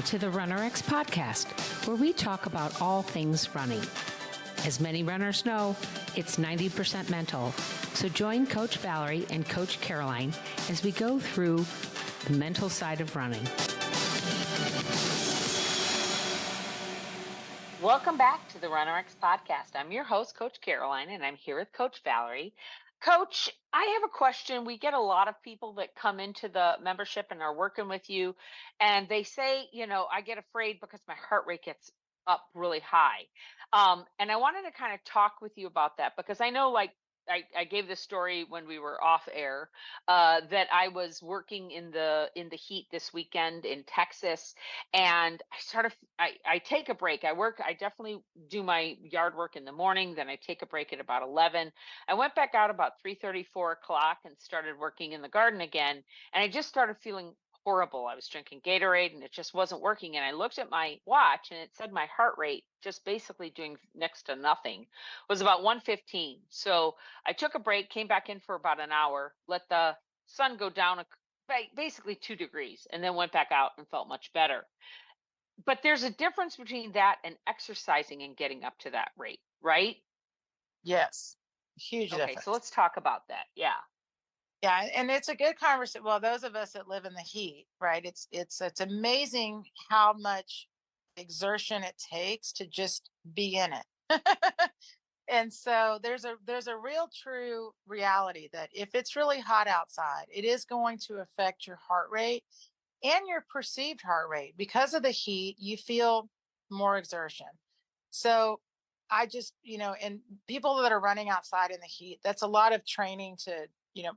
to the RunRX podcast, where we talk about all things running. As many runners know, it's 90% mental. So join Coach Valerie and Coach Caroline as we go through the mental side of running. Welcome back to the RunRX podcast. I'm your host, Coach Caroline, and I'm here with Coach Valerie. Coach, I have a question. We get a lot of people that come into the membership and are working with you, and they say, I get afraid because my heart rate gets up really high. And I wanted to kind of talk with you about that because I know, I gave this story when we were off air, that I was working in the heat this weekend in Texas, and I take a break. I definitely do my yard work in the morning, then I take a break at about 11. I went back out about 3:30, 4 o'clock and started working in the garden again, and I just started feeling horrible. I was drinking Gatorade and it just wasn't working. And I looked at my watch and it said my heart rate, just basically doing next to nothing, was about 115. So I took a break, came back in for about an hour, let the sun go down basically 2 degrees, and then went back out and felt much better. But there's a difference between that and exercising and getting up to that rate, right? Yes. Huge Okay, difference. so let's talk about that. Yeah. Yeah, and it's a good conversation. Well, those of us that live in the heat, right? It's amazing how much exertion it takes to just be in it. And so there's a real true reality that if it's really hot outside, it is going to affect your heart rate and your perceived heart rate. Because of the heat, you feel more exertion. So I just, and people that are running outside in the heat, that's a lot of training to,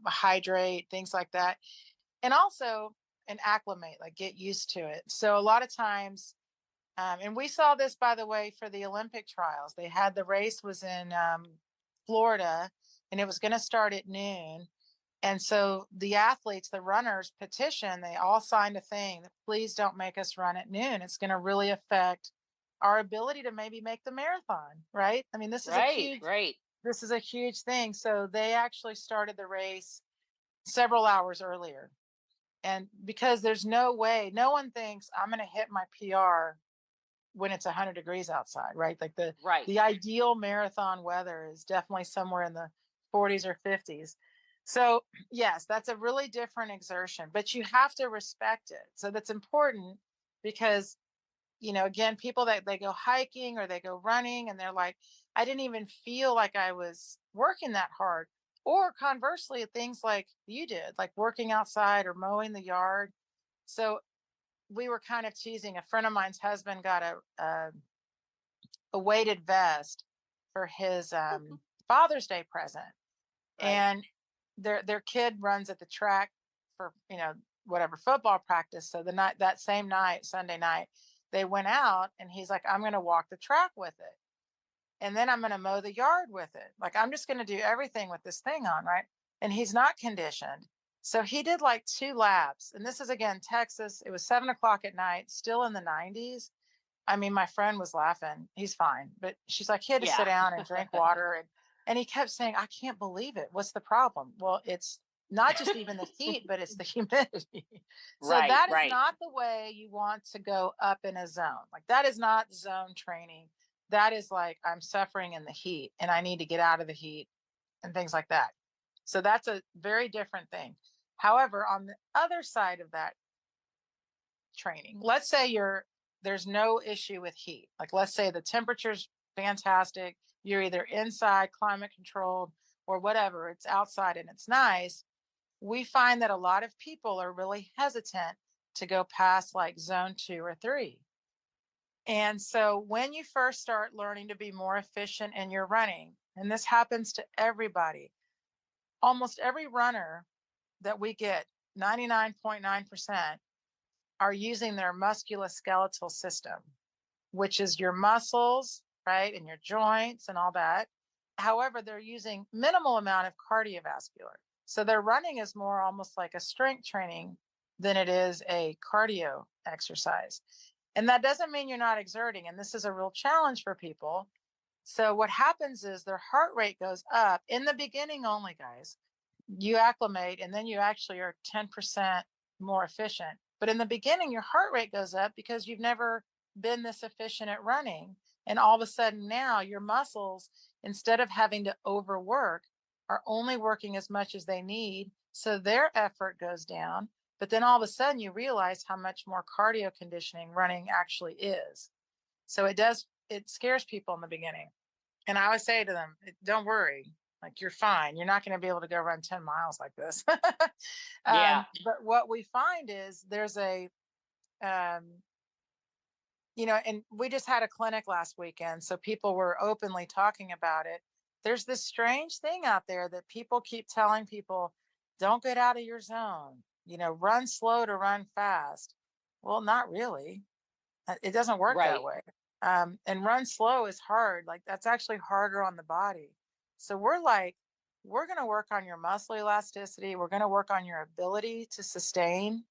hydrate, things like that. And also and acclimate, like get used to it. So a lot of times, and we saw this, by the way, for the Olympic trials. They had the race was in Florida, and it was going to start at noon. And so the athletes, the runners petitioned, they all signed a thing that please don't make us run at noon. It's going to really affect our ability to maybe make the marathon, right? I mean, this is a huge thing. So they actually started the race several hours earlier. And because there's no way, no one thinks I'm going to hit my PR when it's 100 degrees outside, right? Like the ideal marathon weather is definitely somewhere in the 40s or 50s. So yes, that's a really different exertion, but you have to respect it. So that's important because, again, people that they go hiking or they go running and they're like, I didn't even feel like I was working that hard. Or conversely, things like you did, like working outside or mowing the yard. So we were kind of teasing. A friend of mine's husband got a weighted vest for his Father's Day present. Right. And their kid runs at the track for, whatever football practice. So that same night, Sunday night, they went out and he's like, I'm going to walk the track with it. And then I'm going to mow the yard with it. Like, I'm just going to do everything with this thing on, right? And he's not conditioned. So he did like 2 laps. And this is, again, Texas. It was 7 o'clock at night, still in the 90s. I mean, my friend was laughing. He's fine. But she's like, he had to sit down and drink water. And he kept saying, I can't believe it. What's the problem? Well, it's not just even the heat, but it's the humidity. So that is not the way you want to go up in a zone. Like, that is not zone training. That is like, I'm suffering in the heat and I need to get out of the heat and things like that. So that's a very different thing. However, on the other side of that training, let's say there's no issue with heat. Like, let's say the temperature's fantastic. You're either inside, climate controlled, or whatever. It's outside and it's nice. We find that a lot of people are really hesitant to go past like zone 2 or 3. And so when you first start learning to be more efficient in your running, and this happens to everybody, almost every runner that we get, 99.9%, are using their musculoskeletal system, which is your muscles, right, and your joints and all that. However, they're using minimal amount of cardiovascular. So their running is more almost like a strength training than it is a cardio exercise. And that doesn't mean you're not exerting. And this is a real challenge for people. So what happens is their heart rate goes up in the beginning only, guys. You acclimate, and then you actually are 10% more efficient. But in the beginning, your heart rate goes up because you've never been this efficient at running. And all of a sudden now your muscles, instead of having to overwork, are only working as much as they need. So their effort goes down. But then all of a sudden you realize how much more cardio conditioning running actually is. So it scares people in the beginning. And I always say to them, don't worry, like you're fine. You're not going to be able to go run 10 miles like this. Yeah. But what we find is there's um, and we just had a clinic last weekend. So people were openly talking about it. There's this strange thing out there that people keep telling people, don't get out of your zone, run slow to run fast. Well, not really. It doesn't work that Right. way. And run slow is hard. Like that's actually harder on the body. So we're going to work on your muscle elasticity. We're going to work on your ability to sustain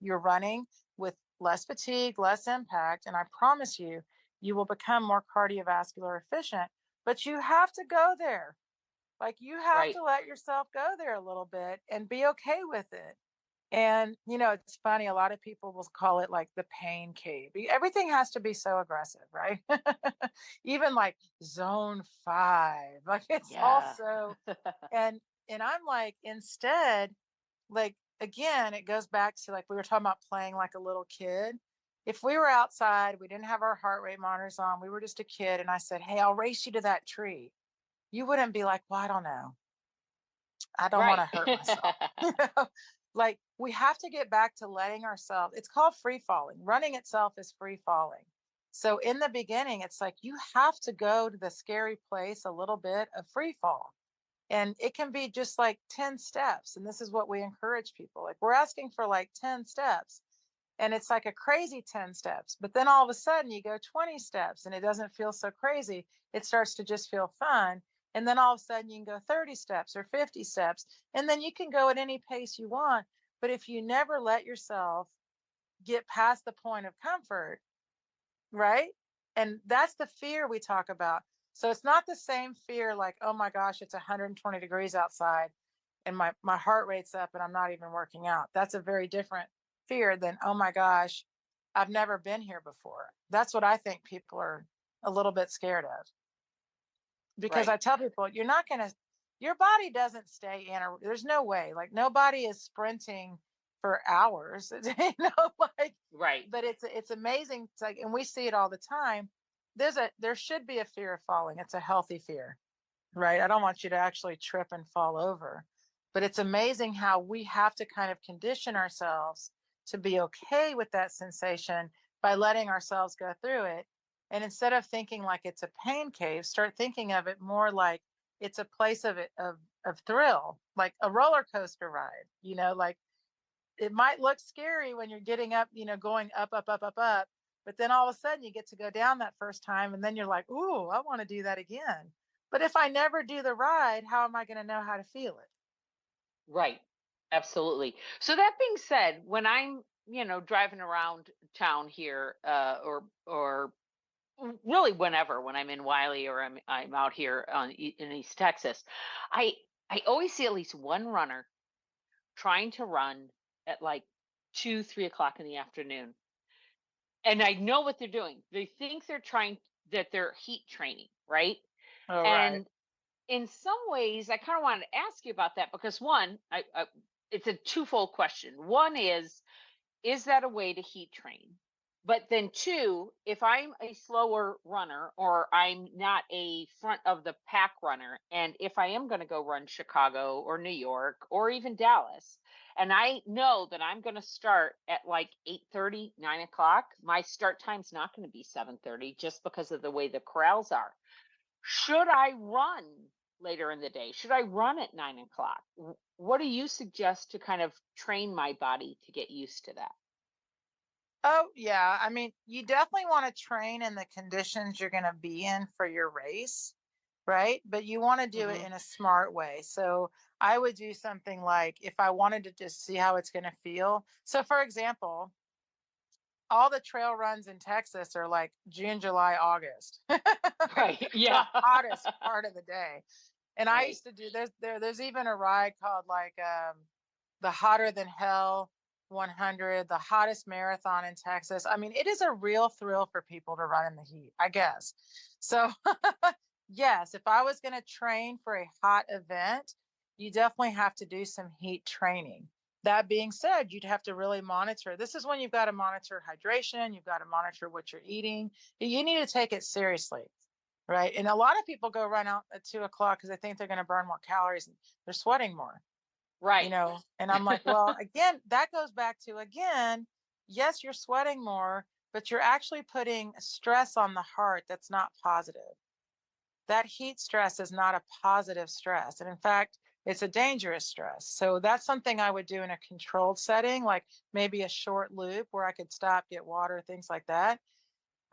your running with less fatigue, less impact. And I promise you, you will become more cardiovascular efficient, but you have to go there. Like you have Right. to let yourself go there a little bit and be okay with it. And, it's funny, a lot of people will call it like the pain cave. Everything has to be so aggressive, right? Even like zone 5, like it's Yeah. also, and, and I'm like, instead, like, again, it goes back to like we were talking about playing like a little kid. If we were outside, we didn't have our heart rate monitors on, we were just a kid, and I said, hey, I'll race you to that tree. You wouldn't be like, well, I don't know. I don't want Right. to hurt myself. Like we have to get back to letting ourselves, it's called free falling. Running itself is free falling. So in the beginning, it's like you have to go to the scary place a little bit of free fall. And it can be just like 10 steps. And this is what we encourage people. Like we're asking for like 10 steps. And it's like a crazy 10 steps. But then all of a sudden you go 20 steps and it doesn't feel so crazy. It starts to just feel fun. And then all of a sudden you can go 30 steps or 50 steps. And then you can go at any pace you want. But if you never let yourself get past the point of comfort, right? And that's the fear we talk about. So it's not the same fear like, oh my gosh, it's 120 degrees outside and my heart rate's up and I'm not even working out. That's a very different fear than, oh my gosh, I've never been here before. That's what I think people are a little bit scared of. Because Right. I tell people, your body doesn't stay there's no way, like nobody is sprinting for hours, like, Right. but it's amazing. It's like, and we see it all the time. There should be a fear of falling. It's a healthy fear, right? I don't want you to actually trip and fall over. But it's amazing how we have to kind of condition ourselves to be okay with that sensation by letting ourselves go through it. And instead of thinking like it's a pain cave, start thinking of it more like it's a place of thrill, like a roller coaster ride, like it might look scary when you're getting up, going up, up, up, up, up. But then all of a sudden you get to go down that first time and then you're like, ooh, I want to do that again. But if I never do the ride, how am I going to know how to feel it? Right. Absolutely. So that being said, when I'm, driving around town here, or really whenever, when I'm in Wiley or I'm out here in East Texas, I I always see at least one runner trying to run at like 2, 3 o'clock in the afternoon. And I know what they're doing. They think that they're heat training, right? Oh, right. And in some ways, I kind of wanted to ask you about that because one, it's a twofold question. One is that a way to heat train? But then two, if I'm a slower runner or I'm not a front of the pack runner, and if I am going to go run Chicago or New York or even Dallas, and I know that I'm going to start at like 8:30, 9 o'clock, my start time's not going to be 7:30 just because of the way the corrals are. Should I run later in the day? Should I run at 9 o'clock? What do you suggest to kind of train my body to get used to that? Oh, yeah. I mean, you definitely want to train in the conditions you're going to be in for your race, right? But you want to do it Hmm. in a smart way. So I would do something like if I wanted to just see how it's going to feel. So, for example, all the trail runs in Texas are like June, July, August, Right. the Yeah. hottest part of the day. And I Right. used to do there's even a ride called like the hotter than hell, 100, the hottest marathon in Texas. I mean, it is a real thrill for people to run in the heat, I guess. So, yes, if I was going to train for a hot event, you definitely have to do some heat training. That being said, you'd have to really monitor. This is when you've got to monitor hydration, you've got to monitor what you're eating. You need to take it seriously, right? And a lot of people go run out at 2 o'clock because they think they're going to burn more calories and they're sweating more, Right. and I'm like, well, again, that goes back to, again, yes, you're sweating more, but you're actually putting stress on the heart that's not positive. That heat stress is not a positive stress. And in fact, it's a dangerous stress. So that's something I would do in a controlled setting, like maybe a short loop where I could stop, get water, things like that.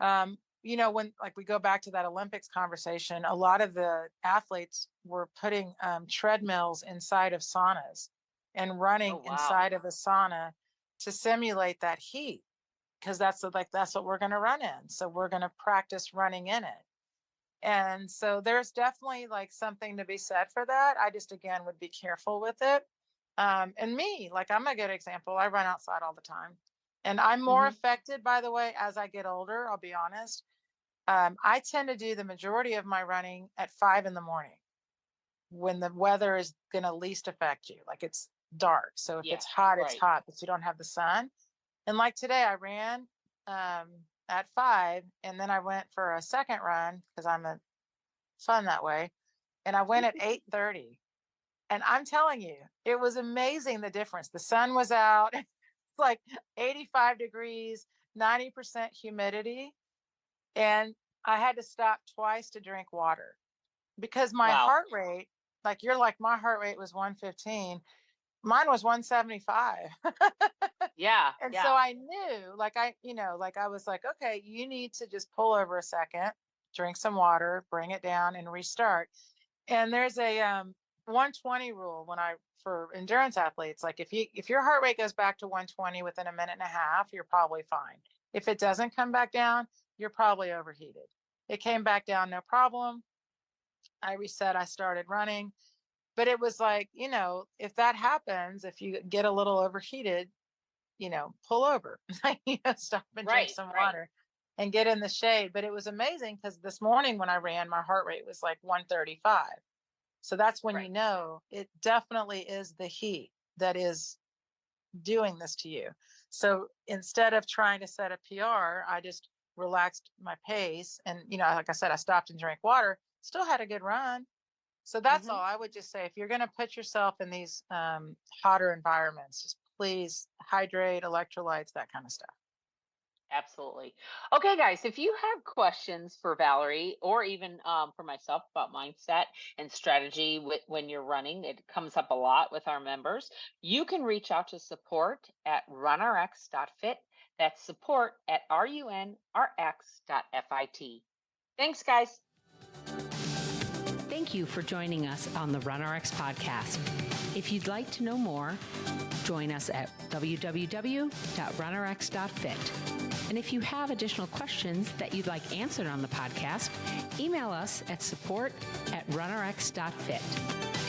When like we go back to that Olympics conversation, a lot of the athletes were putting treadmills inside of saunas and Oh, running wow. inside of a sauna to simulate that heat, because that's what we're going to run in. So we're going to practice running in it. And so there's definitely like something to be said for that. I just, again, would be careful with it. And me, like, I'm a good example. I run outside all the time. And I'm more Hmm. affected, by the way, as I get older, I'll be honest. I tend to do the majority of my running at 5 in the morning when the weather is going to least affect you. Like, it's dark. So if Yeah. it's hot, it's Right. hot, but you don't have the sun. And like today, I ran at 5, and then I went for a second run because I'm a fun that way. And I went at 8:30. And I'm telling you, it was amazing the difference. The sun was out. It's like 85 degrees, 90% humidity. And I had to stop twice to drink water because my Wow. heart rate, like you're like, my heart rate was 115. Mine was 175. Yeah. And so Yeah. I knew, like I was like, okay, you need to just pull over a second, drink some water, bring it down, and restart. And there's a 120 rule for endurance athletes. Like, if your heart rate goes back to 120 within a minute and a half, you're probably fine. If it doesn't come back down, you're probably overheated. It came back down, no problem. I reset, I started running. But it was like, if that happens, if you get a little overheated, pull over, stop and drink Right. some Right. water and get in the shade. But it was amazing because this morning when I ran, my heart rate was like 135. So that's when Right. it definitely is the heat that is doing this to you. So instead of trying to set a PR, I just relaxed my pace. And, like I said, I stopped and drank water, still had a good run. So that's all Hmm. I would just say. If you're going to put yourself in these hotter environments, just please hydrate, electrolytes, that kind of stuff. Absolutely. Okay, guys, if you have questions for Valerie or even for myself about mindset and strategy when you're running, it comes up a lot with our members. You can reach out to support at runrx.fit. That's support at runrx.fit. Thanks, guys. Thank you for joining us on the RunRX podcast. If you'd like to know more, join us at www.runrx.fit. And if you have additional questions that you'd like answered on the podcast, email us at support@runrx.fit.